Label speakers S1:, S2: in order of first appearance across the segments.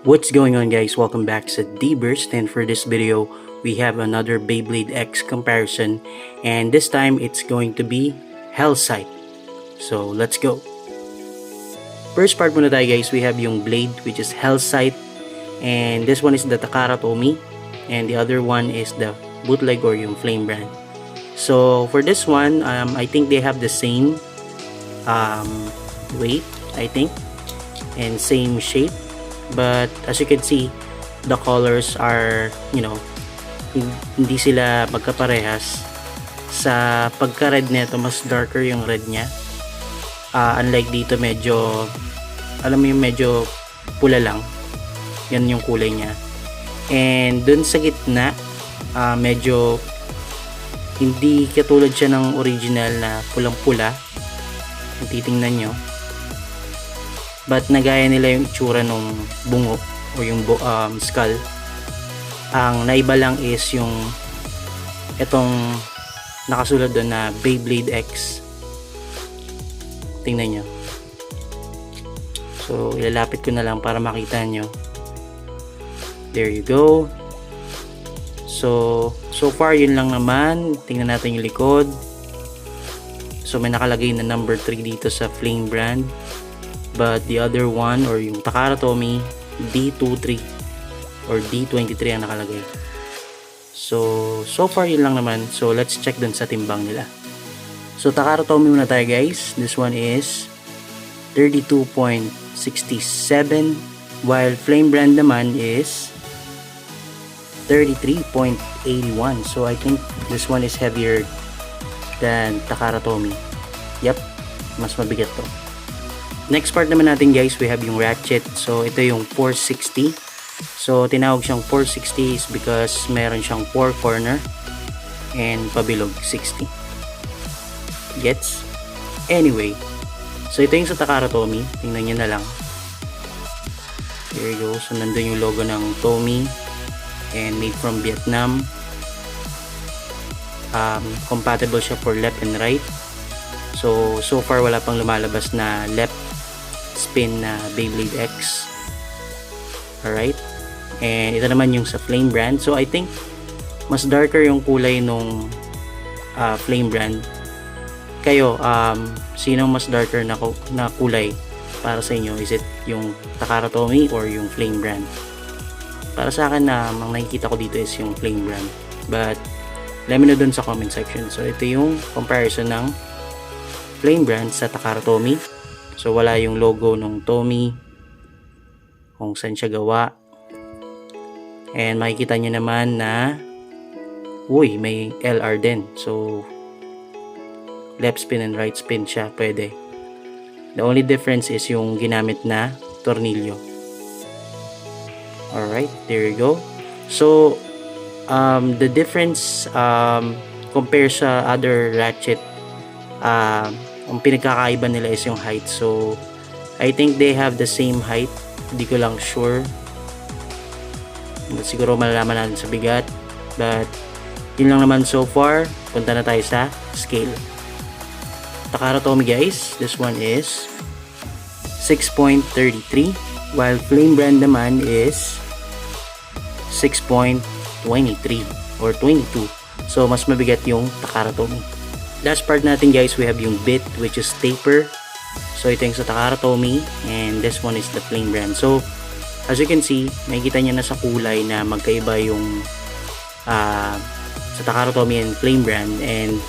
S1: What's going on, guys? Welcome back sa D-Burst, and for this video we have another Beyblade X comparison, and this time it's going to be Hellsight. So let's go. First part muna tayo, guys. We have yung blade, which is Hellsight, and this one is the Takara Tomy, and the other one is the bootleg or yung flame brand. So for this one, I think they have the same weight, I think, and same shape. But as you can see, the colors are, hindi sila magkaparehas. Sa pagka-red nito, mas darker yung red niya. Unlike dito, medyo, alam mo yung medyo pula lang. Yan yung kulay niya. And dun sa gitna, medyo hindi katulad siya ng original na pulang-pula. Kung titingnan nyo. But nagaya nila yung itsura ng bungo o yung skull. Ang naiba lang is yung itong nakasulat doon na Beyblade X. Tingnan nyo. So ilalapit ko na lang para makita nyo. There you go. So far yun lang naman. Tingnan natin yung likod. So may nakalagay na number 3 dito sa flame brand. But the other one, or yung Takara Tomy, D23 or D23 ang nakalagay. So far yun lang naman. So let's check dun sa timbang nila. So Takara Tomy muna tayo, guys. This one is 32.67, while flame brand naman is 33.81. So I think this one is heavier than Takara Tomy. Yep, mas mabigat to. Next part naman natin, guys, we have yung ratchet. So ito yung 460. So tinawag siyang 460 is because meron siyang 4 corner and pabilog 60. Gets? Anyway, so ito yung sa Takara Tomy. Tingnan nyo na lang. Here you go. So nandun yung logo ng Tomy and made from Vietnam. Compatible siya for left and right. So far wala pang lumalabas na left spin na Beyblade X. Alright, and ito naman yung sa flame brand. So I think mas darker yung kulay nung flame brand. Kayo, sino mas darker na kulay para sa inyo? Is it yung Takara Tomy or yung flame brand? Para sa akin, ang nakikita ko dito is yung flame brand, but let me know dun sa comment section. So ito yung comparison ng flame brand sa Takara Tomy. So wala yung logo ng Tomy, kung saan siya gawa. And makikita nyo naman na may LR din. So left spin and right spin siya, pwede. The only difference is yung ginamit na tornilyo. Alright, there you go. So the difference compare sa other ratchet, ang pinagkakaiba nila is yung height. So I think they have the same height. Hindi ko lang sure. Siguro malalaman natin sa bigat. But yun lang naman so far. Punta na tayo sa scale. Takara Tomy, guys, this one is 6.33, while flame brand naman is 6.23 or 22. So mas mabigat yung Takara Tomy. Last part natin, guys, we have yung bit, which is taper. So ito yung sa Takara Tomy, and this one is the flame brand. So as you can see, makikita nyo na sa kulay na magkaiba yung sa Takara Tomy and flame brand. And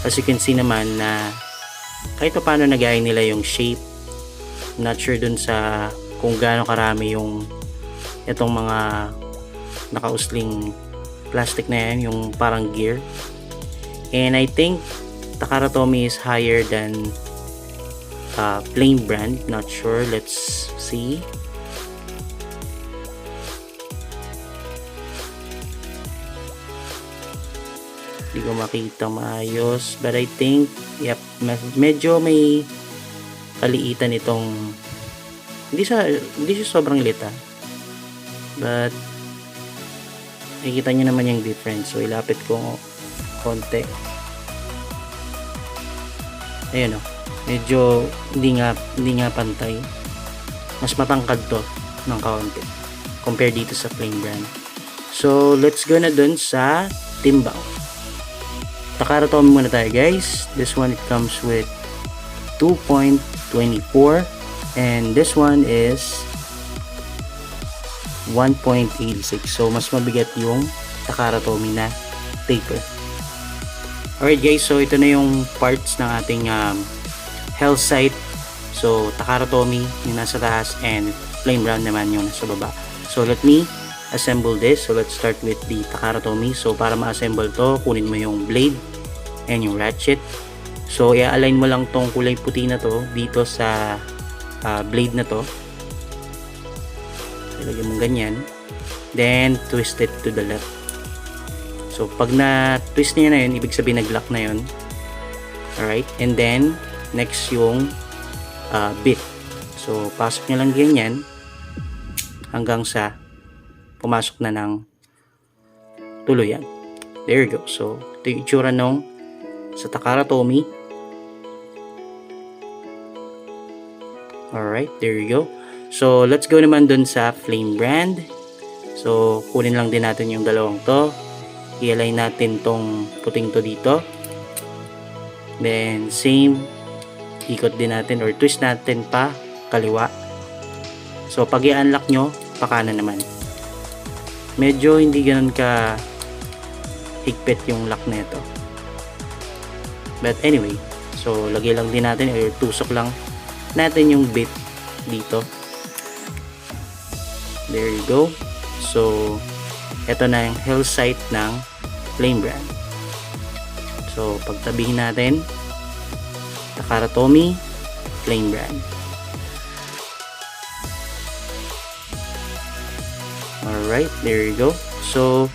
S1: as you can see naman na kahit paano nagaya nila yung shape. Not sure dun sa kung gaano karami yung itong mga nakausling plastic na yan, yung parang gear. And I think Takara Tomy is higher than flame brand. Not sure. Let's see. Hindi ko makita maayos. But I think, yep, medyo may kaliitan itong, hindi siya sobrang liit, but nakikita nyo naman yung difference. So ilapit ko konti. Ayan, medyo hindi nga pantay. Mas matangkad to ng kaunti. compare dito sa Flame Brand. So let's go na dun sa timbang. Takara Tomy muna tayo guys. This one it comes with 2.24 and this one is 1.86. So mas mabigat yung Takara Tomy na taper. Alright guys, so ito na yung parts ng ating health sight. So Takara Tomy yung nasa taas and Flame Brand naman yung nasa baba. So let me assemble this. So let's start with the Takara Tomy. So para ma-assemble to, kunin mo yung blade and yung ratchet. So i-align mo lang tong kulay puti na to dito sa blade na to. Ilagay mo ganyan. Then twist it to the left. So pag na-twist niya na yun, ibig sabihin nag-lock na yun. Alright. And then next yung bit. So pasok nyo lang ganyan hanggang sa pumasok na ng tuluyan. There you go. So ito yung itsura nung sa Takara Tomy. Alright, there you go. So let's go naman dun sa Flame Brand. So kunin lang din natin yung dalawang to. I-align natin tong puting to dito. Then same, ikot din natin or twist natin pa kaliwa. So pag i-unlock nyo, pa kanan naman. Medyo hindi ganun ka higpit yung lock na ito. But anyway, so lagay lang din natin or tusok lang natin yung bit dito. There you go. So ito na yung health sight ng Flame Brand. So pagtabihin natin, Takara Tomy, Flame Brand. Alright, there you go. So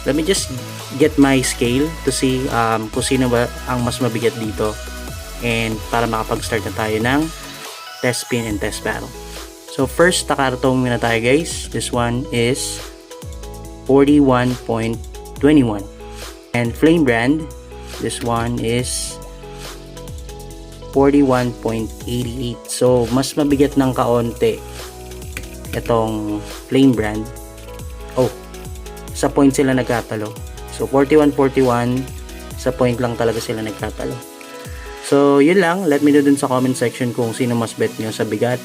S1: let me just get my scale to see kung sino ba ang mas mabigat dito, and para makapag-start na tayo ng test spin and test battle. So first, Takara Tomy na tayo guys. This one is 41.21 and Flame Brand, this one is 41.88. So mas mabigat ng kaonte itong Flame Brand. Oh, sa point sila nagkatalo. So 41-41, sa point lang talaga sila nagkatalo. So yun lang, let me know dun sa comment section kung sino mas bet nyo sa bigat,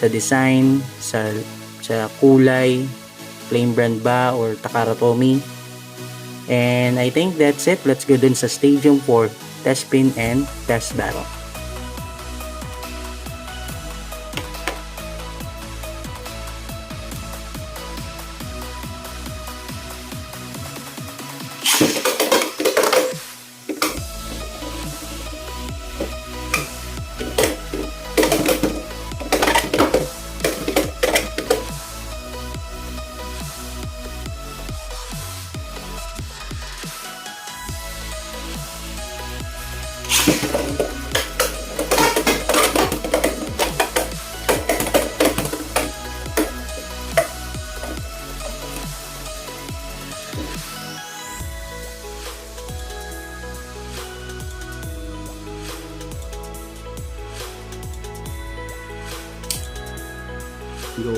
S1: sa design, sa kulay, Flame Brand ba or Takara Tomy. And I think that's it. Let's go dun sa Stadium 4 test spin and test battle. Go.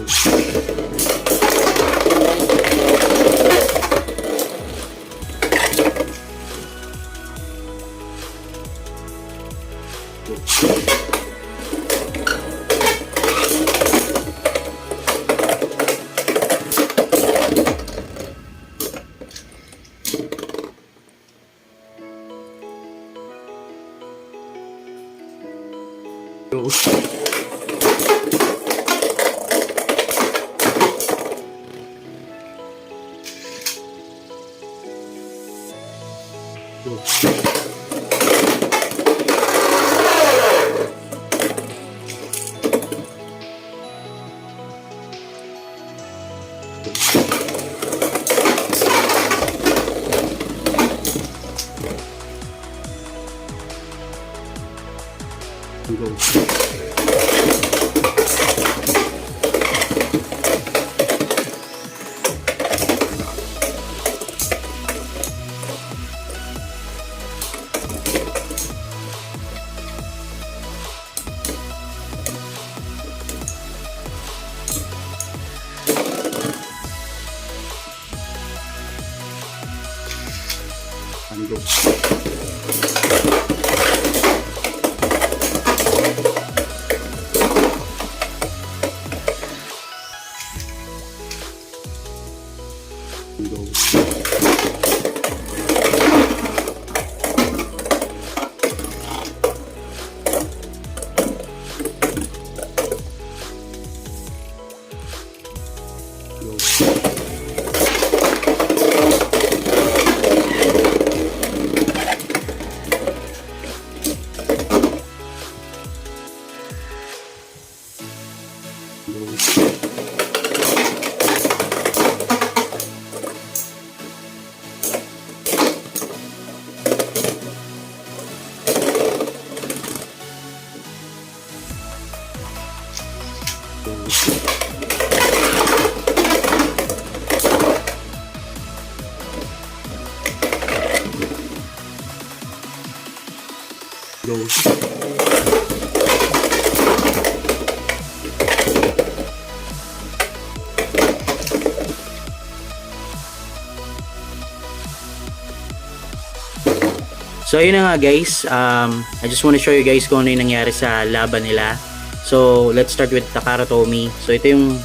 S1: So ayun na nga guys, I just want to show you guys kung ano yung nangyari sa laban nila. So let's start with Takara Tomy. So ito yung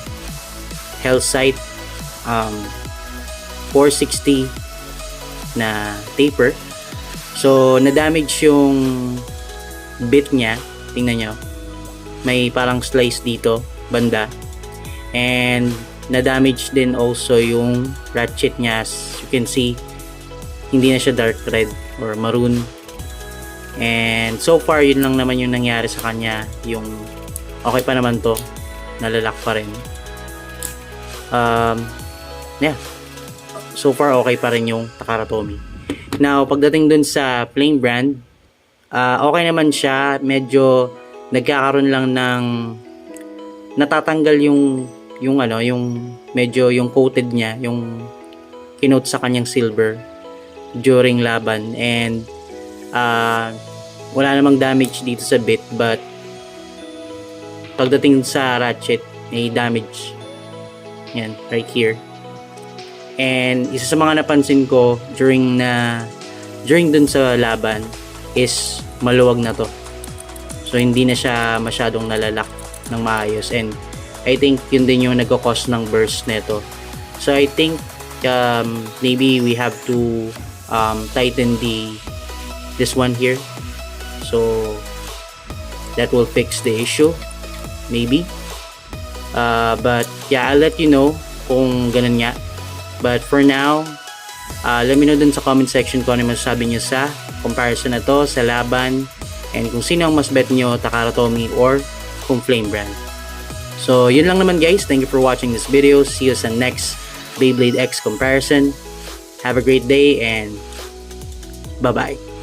S1: Hell Sight 460 na taper. So na-damage yung bit niya, tingnan nyo, may parang slice dito banda, and na-damage din also yung ratchet niya. As you can see, hindi na siya dark red or maroon, and so far yun lang naman yung nangyari sa kanya. Yung okay pa naman to, nalalak pa rin. Yeah, so far okay pa rin yung Takara Tomy. Now pagdating dun sa Flame Brand, okay naman siya. Medyo nagkakaroon lang ng natatanggal yung ano, yung medyo yung coated niya, yung kinote sa kanyang silver during laban, and wala namang damage dito sa bit, but pagdating sa ratchet may damage yan right here. And isa sa mga napansin ko during dun sa laban is maluwag na to, so hindi na siya masyadong nalalak ng maayos, and I think yun din yung nagko-cause ng burst neto. So I think maybe we have to tighten this one here, so that will fix the issue maybe. But yeah, I'll let you know kung ganun nga. But for now, let me know dun sa comment section kung ano masasabi nyo sa comparison na to sa laban, and kung sino ang mas bet nyo, Takara Tomy or kung Flame Brand. So yun lang naman guys, thank you for watching this video. See you sa next Beyblade X comparison. Have a great day and bye bye.